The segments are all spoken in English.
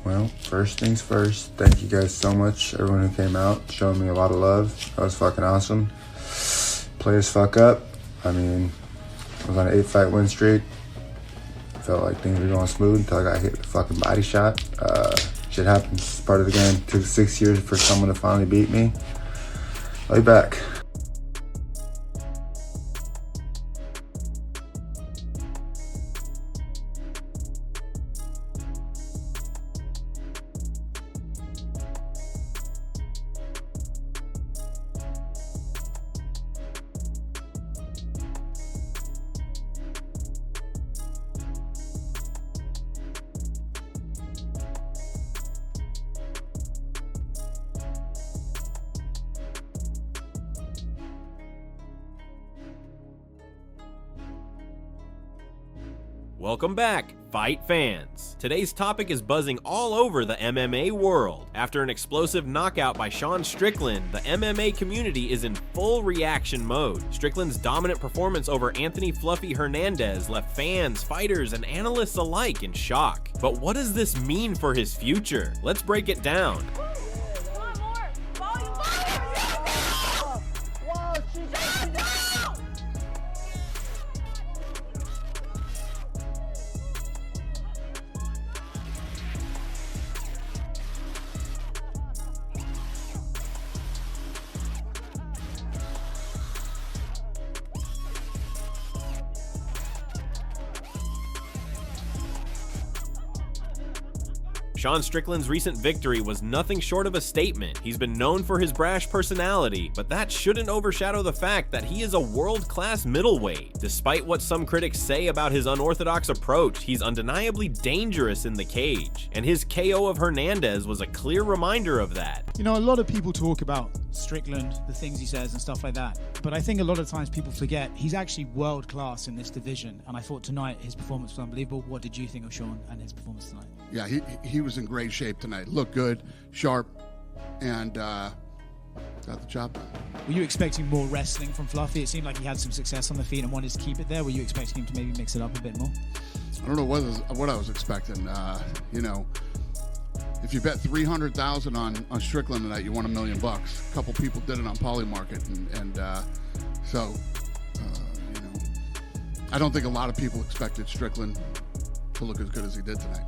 Well, first things first, thank you guys so much, everyone who came out, showing me a lot of love. That was fucking awesome. Play as fuck up. I mean, I was on an 8-fight win streak. Felt like things were going smooth until I got hit with a fucking body shot. Shit happens, it's part of the game. It took 6 years for someone to finally beat me. I'll be back. Welcome back, fight fans. Today's topic is buzzing all over the MMA world. After an explosive knockout by Strickland, the MMA community is in full reaction mode. Strickland's dominant performance over Anthony "Fluffy" Hernandez left fans, fighters, and analysts alike in shock. But what does this mean for his future? Let's break it down. Strickland's recent victory was nothing short of a statement. He's been known for his brash personality, but that shouldn't overshadow the fact that he is a world-class middleweight. Despite what some critics say about his unorthodox approach, he's undeniably dangerous in the cage, and his KO of Hernandez was a clear reminder of that. You know, a lot of people talk about Strickland, the things he says and stuff like that, but I think a lot of times people forget he's actually world-class in this division, and I thought tonight his performance was unbelievable. What did you think of Sean and his performance tonight? Yeah, he was in great shape tonight. Looked good, sharp, and got the job done. Were you expecting more wrestling from Fluffy? It seemed like he had some success on the feet and wanted to keep it there. Were you expecting him to maybe mix it up a bit more? I don't know what I was expecting. You know, if you bet $300,000 on Strickland tonight, you won $1 million. A couple people did it on Polymarket, and so you know, I don't think a lot of people expected Strickland to look as good as he did tonight.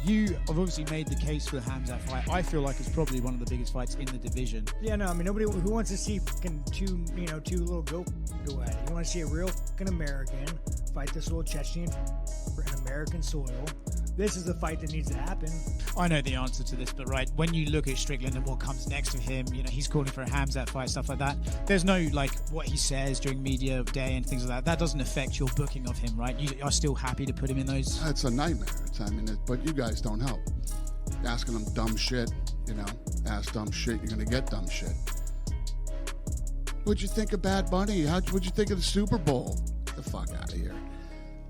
You have obviously made the case for the Hamzat fight. I feel like it's probably one of the biggest fights in the division. Yeah, no, I mean, nobody who wants to see fucking two little go at it. You want to see a real fucking American fight this little Chechen in American soil. This is the fight that needs to happen. I know the answer to this, but right, when you look at Strickland and what comes next to him, you know, he's calling for a Hamzat fight, stuff like that. There's no, like, what he says during media day and things like that. That doesn't affect your booking of him, right? You are still happy to put him in those? It's a nightmare. But you guys don't help. Asking them dumb shit, you know, ask dumb shit, you're going to get dumb shit. What'd you think of Bad Bunny? What'd you think of the Super Bowl? Get the fuck out of here.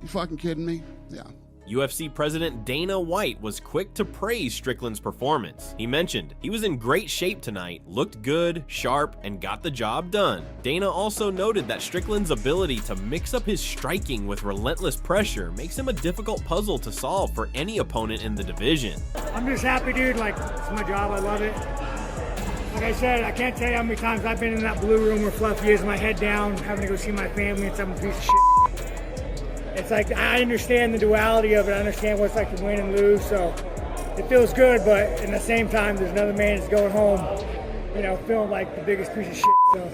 You fucking kidding me? Yeah. UFC President Dana White was quick to praise Strickland's performance. He mentioned, "He was in great shape tonight, looked good, sharp, and got the job done." Dana also noted that Strickland's ability to mix up his striking with relentless pressure makes him a difficult puzzle to solve for any opponent in the division. I'm just happy, dude. Like, it's my job. I love it. Like I said, I can't tell you how many times I've been in that blue room where Fluffy is, my head down, having to go see my family and some piece of shit. It's like, I understand the duality of it. I understand what it's like to win and lose, so it feels good, but at the same time, there's another man that's going home, you know, feeling like the biggest piece of shit, so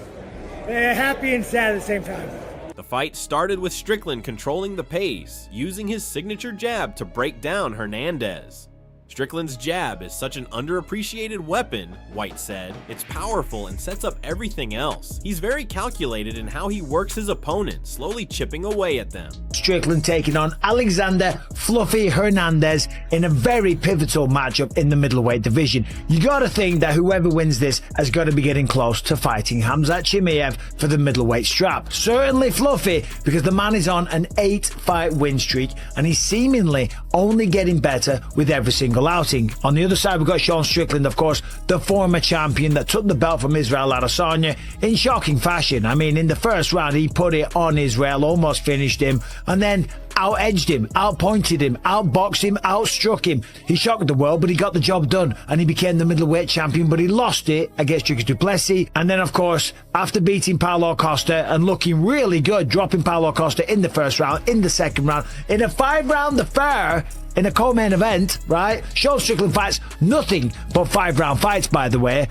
happy and sad at the same time. The fight started with Strickland controlling the pace, using his signature jab to break down Hernandez. Strickland's jab is such an underappreciated weapon, White said. It's powerful and sets up everything else. He's very calculated in how he works his opponent, slowly chipping away at them. Strickland taking on Alexander "Fluffy" Hernandez in a very pivotal matchup in the middleweight division. You gotta think that whoever wins this has got to be getting close to fighting Khamzat Chimaev for the middleweight strap. Certainly Fluffy, because the man is on an 8-fight win streak and he's seemingly only getting better with every single outing. On the other side, we've got Sean Strickland, of course, the former champion that took the belt from Israel Adesanya in shocking fashion. I mean, in the first round, he put it on Israel, almost finished him, and then out-edged him, out-pointed him, out-boxed him, outstruck him. He shocked the world, but he got the job done, and he became the middleweight champion, but he lost it against Dricus du Plessis. And then, of course, after beating Paulo Costa and looking really good, dropping Paulo Costa in the first round, in the second round, in a 5-round affair, in a co-main event, right? Sean Strickland fights nothing but 5-round fights, by the way.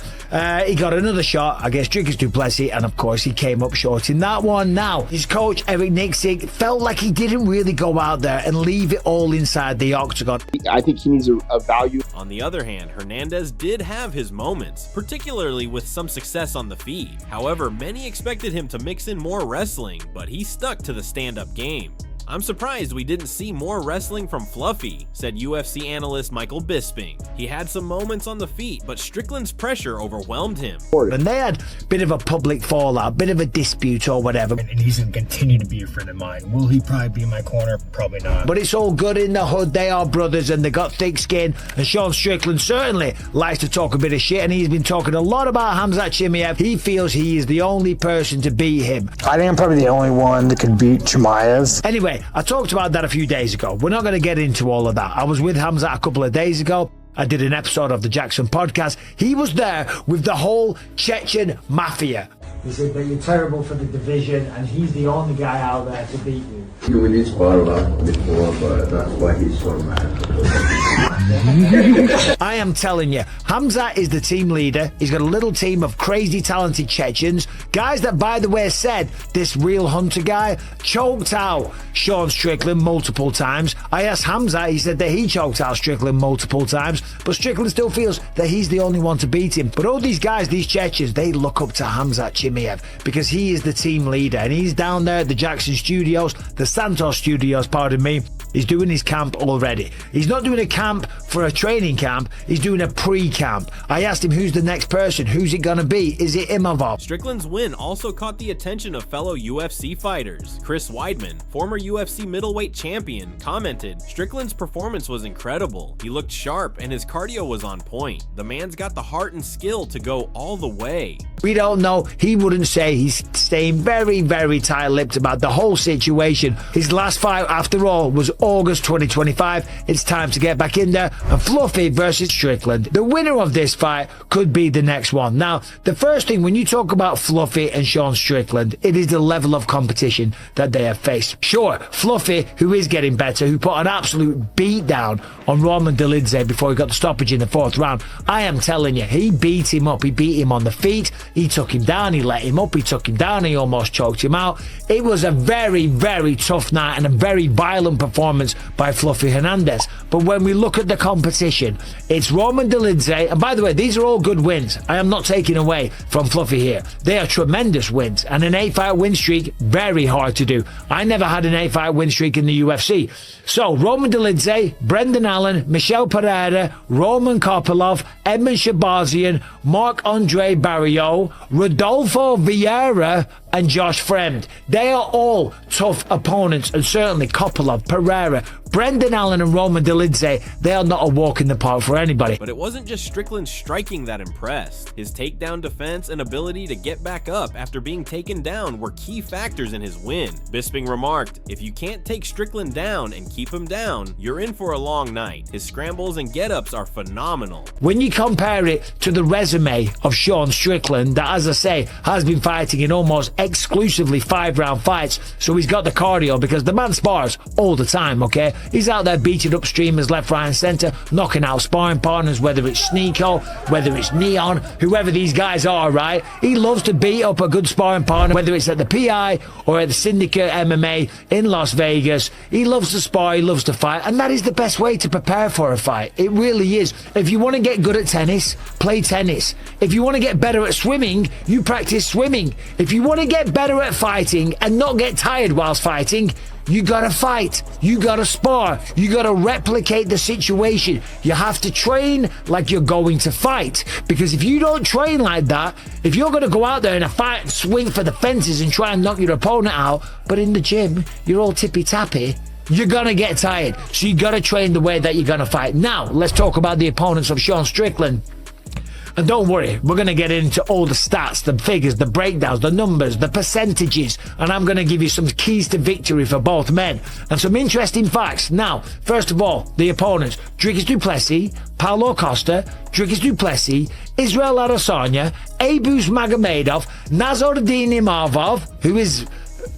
He got another shot against Dricus du Plessis, and of course he came up short in that one. Now, his coach, Eric Nixick, felt like he didn't really go out there and leave it all inside the octagon. I think he needs a value. On the other hand, Hernandez did have his moments, particularly with some success on the feet. However, many expected him to mix in more wrestling, but he stuck to the stand-up game. "I'm surprised we didn't see more wrestling from Fluffy," said UFC analyst Michael Bisping. He had some moments on the feet, but Strickland's pressure overwhelmed him. And they had a bit of a public fallout, a bit of a dispute or whatever. And he's going to continue to be a friend of mine. Will he probably be in my corner? Probably not. But it's all good in the hood. They are brothers and they got thick skin. And Sean Strickland certainly likes to talk a bit of shit. And he's been talking a lot about Khamzat Chimaev. He feels he is the only person to beat him. I think I'm probably the only one that could beat Chimaev. Anyway, I talked about that a few days ago. We're not going to get into all of that. I was with Khamzat a couple of days ago. I did an episode of the Jackson podcast. He was there with the whole Chechen mafia. He said that you're terrible for the division and he's the only guy out there to beat you. We did spar a lot before, but that's why he's so mad. I am telling you, Khamzat is the team leader. He's got a little team of crazy talented Chechens. Guys that, by the way, said this real Hunter guy choked out Sean Strickland multiple times. I asked Khamzat, he said that he choked out Strickland multiple times, but Strickland still feels that he's the only one to beat him. But all these guys, these Chechens, they look up to Khamzat Chimaev because he is the team leader and he's down there at the Jackson Studios, the Santos Studios, pardon me. He's doing his camp already. He's not doing a camp for a training camp. He's doing a pre-camp. I asked him who's the next person. Who's it going to be? Is it Imavov? Strickland's win also caught the attention of fellow UFC fighters. Chris Weidman, former UFC middleweight champion, commented, "Strickland's performance was incredible. He looked sharp and his cardio was on point. The man's got the heart and skill to go all the way." We don't know. He wouldn't say. He's staying very, very tight-lipped about the whole situation. His last fight, after all, was August 2025. It's time to get back in there. And Fluffy versus Strickland. The winner of this fight could be the next one. Now, the first thing, when you talk about Fluffy and Sean Strickland, it is the level of competition that they have faced. Sure, Fluffy, who is getting better, who put an absolute beat down on Roman Dolidze before he got the stoppage in the 4th round. I am telling you, he beat him up. He beat him on the feet. He took him down. He let him up. He took him down. He almost choked him out. It was a very, very tough night and a very violent performance by Fluffy Hernandez. But when we look at the competition, it's Roman Dolidze. And by the way, these are all good wins. I am not taking away from Fluffy here. They are tremendous wins. And an 8-fight win streak, very hard to do. I never had an 8-fight win streak in the UFC. So, Roman Dolidze, Brendan Allen, Michel Pereira, Roman Kopylov, Edmund Shabazian, Marc-Andre Barrios, Rodolfo Vieira, and Josh Fremd. They are all tough opponents, and certainly Kopylov, Pereira, Brendan Allen and Roman Dolidze, they are not a walk in the park for anybody. But it wasn't just Strickland's striking that impressed. His takedown defense and ability to get back up after being taken down were key factors in his win. Bisping remarked, "If you can't take Strickland down and keep him down, you're in for a long night. His scrambles and get-ups are phenomenal." When you compare it to the resume of Sean Strickland, that, as I say, has been fighting in almost exclusively 5-round fights, so he's got the cardio because the man spars all the time, okay? He's out there beating up streamers left, right and centre, knocking out sparring partners, whether it's Sneeko, whether it's Neon, whoever these guys are, right? He loves to beat up a good sparring partner, whether it's at the PI or at the Syndicate MMA in Las Vegas. He loves to spar, he loves to fight, and that is the best way to prepare for a fight. It really is. If you want to get good at tennis, play tennis. If you want to get better at swimming, you practice swimming. If you want to get better at fighting and not get tired whilst fighting, you gotta fight, you gotta spar, you gotta replicate the situation. You have to train like you're going to fight, because if you don't train like that, if you're gonna go out there in a fight and swing for the fences and try and knock your opponent out, but in the gym you're all tippy-tappy, you're gonna get tired. So you gotta train the way that you're gonna fight. Now let's talk about the opponents of Sean Strickland. And don't worry, we're going to get into all the stats, the figures, the breakdowns, the numbers, the percentages, and I'm going to give you some keys to victory for both men and some interesting facts. Now, first of all, the opponents: Dricus du Plessis, Paulo Costa, Dricus du Plessis, Israel Adesanya, Abus Magomedov, Nassourdine Imavov, who is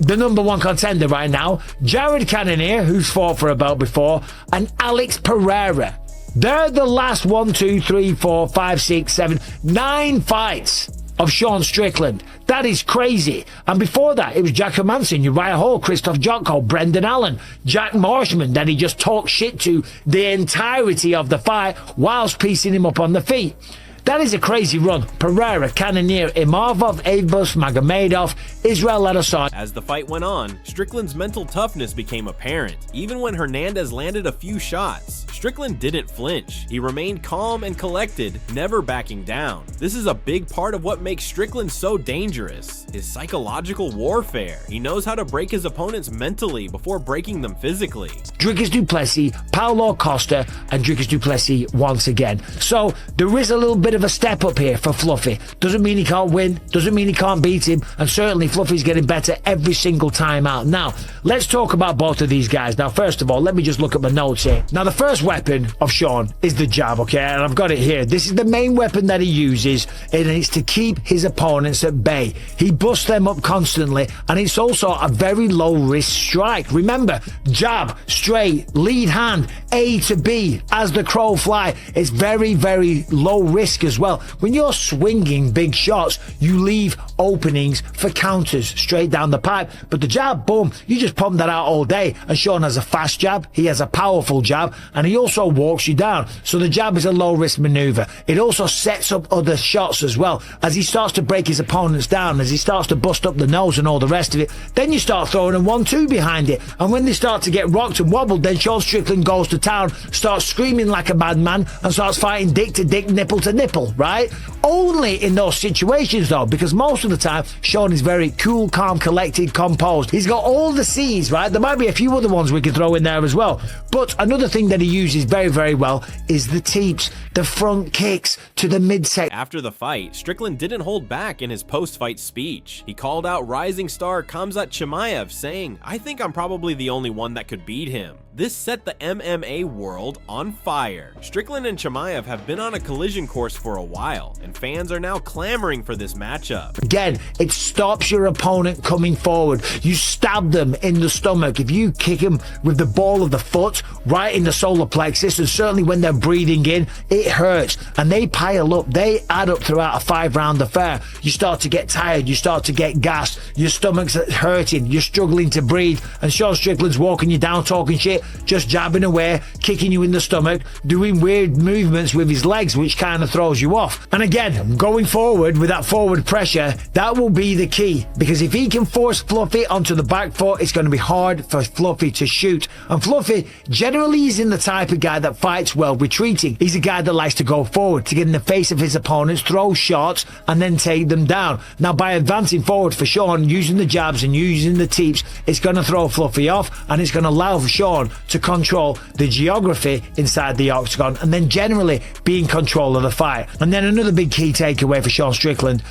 the #1 contender right now, Jared Cannonier, who's fought for a belt before, and Alex Pereira. They're the last 1, 2, 3, 4, 5, 6, 7, 9 fights of Sean Strickland. That is crazy. And before that, it was Jack Hermansson, Uriah Hall, Christoph Jotko, Brendan Allen, Jack Marshman, that he just talked shit to the entirety of the fight whilst piecing him up on the feet. That is a crazy run. Pereira, Cannonier, Imavov, Abus Magomedov, Israel Adesanya. As the fight went on, Strickland's mental toughness became apparent. Even when Hernandez landed a few shots, Strickland didn't flinch. He remained calm and collected, never backing down. This is a big part of what makes Strickland so dangerous: his psychological warfare. He knows how to break his opponents mentally before breaking them physically. Dricus du Plessis, Paulo Costa, and Dricus du Plessis once again. So there is a little bit of a step up here for Fluffy. Doesn't mean he can't win, doesn't mean he can't beat him, and certainly Fluffy's getting better every single time out. Now, let's talk about both of these guys. Now, first of all, let me just look at my notes here. Now, the first weapon of Sean is the jab, okay? And I've got it here. This is the main weapon that he uses, and it's to keep his opponents at bay. He busts them up constantly, and it's also a very low-risk strike. Remember, jab, straight, lead hand, A to B, as the crow fly. It's very, very low risk as well. When you're swinging big shots, you leave openings for counters straight down the pipe. But the jab, boom, you just pump that out all day. And Sean has a fast jab, he has a powerful jab, and he also walks you down. So the jab is a low risk maneuver. It also sets up other shots as well. As he starts to break his opponents down, as he starts to bust up the nose and all the rest of it, then you start throwing a 1-2 behind it. And when they start to get rocked and wobbled, then Sean Strickland goes to town, starts screaming like a madman, and starts fighting dick to dick, nipple to nipple, right? Only in those situations though, because most of the time Sean is very cool, calm, collected, composed. He's got all the C's, right? There might be a few other ones we could throw in there as well. But another thing that he uses very, very well is the teeps, the front kicks to the midsection. After the fight, Strickland didn't hold back in his post-fight speech. He called out rising star Khamzat Chimaev, saying, "I think I'm probably the only one that could beat him." This set the MMA world on fire. Strickland and Chimaev have been on a collision course for a while, and fans are now clamoring for this matchup. Again, it stops your opponent coming forward. You stab them in the stomach. If you kick them with the ball of the foot right in the solar plexus, and certainly when they're breathing in, it hurts. And they pile up, they add up throughout a 5-round affair. You start to get tired, you start to get gassed, your stomach's hurting, you're struggling to breathe, and Sean Strickland's walking you down, talking shit, just jabbing away, kicking you in the stomach, doing weird movements with his legs, which kind of throws you off. And again, going forward with that forward pressure, that will be the key, because if he can force Fluffy onto the back foot, it's going to be hard for Fluffy to shoot. And Fluffy generally is in the type of guy that fights well retreating. He's a guy that likes to go forward, to get in the face of his opponents, throw shots, and then take them down. Now, by advancing forward for Sean, using the jabs and using the teeps, it's going to throw Fluffy off, and it's going to allow Sean to control the geography inside the octagon, and then generally be in control of the fight. And then another big key takeaway for Sean Strickland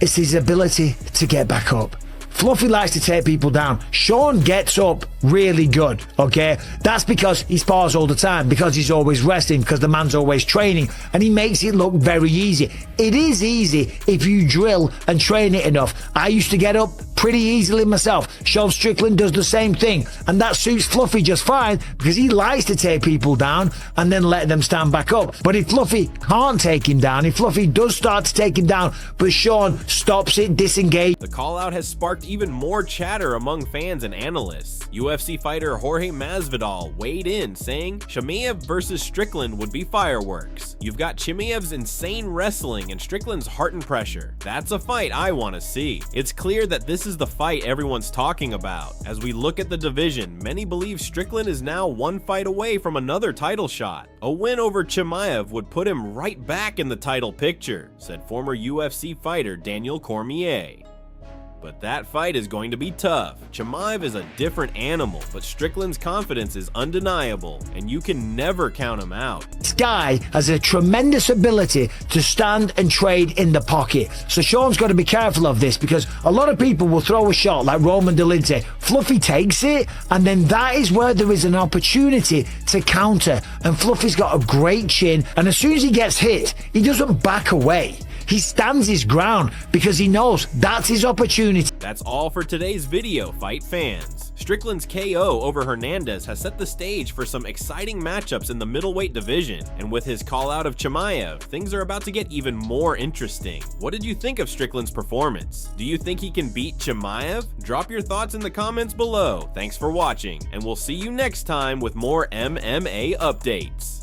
is his ability to get back up. Fluffy likes to take people down. Sean gets up really good, okay? That's because he spars all the time, because he's always resting, because the man's always training, and he makes it look very easy. It is easy if you drill and train it enough. I used to get up pretty easily myself. Sean Strickland does the same thing, and that suits Fluffy just fine, because he likes to take people down and then let them stand back up. But if Fluffy can't take him down, if Fluffy does start to take him down, but Sean stops it, disengage. The call-out has sparked even more chatter among fans and analysts. UFC fighter Jorge Masvidal weighed in, saying Chimaev versus Strickland would be fireworks. You've got Chimaev's insane wrestling and Strickland's heart and pressure. That's a fight I want to see. It's clear that this is the fight everyone's talking about. As we look at the division, many believe Strickland is now one fight away from another title shot. A win over Chimaev would put him right back in the title picture, said former UFC fighter Daniel Cormier. But that fight is going to be tough. Chimaev is a different animal, but Strickland's confidence is undeniable, and you can never count him out. This guy has a tremendous ability to stand and trade in the pocket. So Sean's got to be careful of this, because a lot of people will throw a shot like Roman Delinte. Fluffy takes it, and then that is where there is an opportunity to counter. And Fluffy's got a great chin, and as soon as he gets hit, he doesn't back away. He stands his ground because he knows that's his opportunity. That's all for today's video, fight fans. Strickland's KO over Hernandez has set the stage for some exciting matchups in the middleweight division, and with his call out of Chimaev, things are about to get even more interesting. What did you think of Strickland's performance? Do you think he can beat Chimaev? Drop your thoughts in the comments below. Thanks for watching, and we'll see you next time with more MMA updates.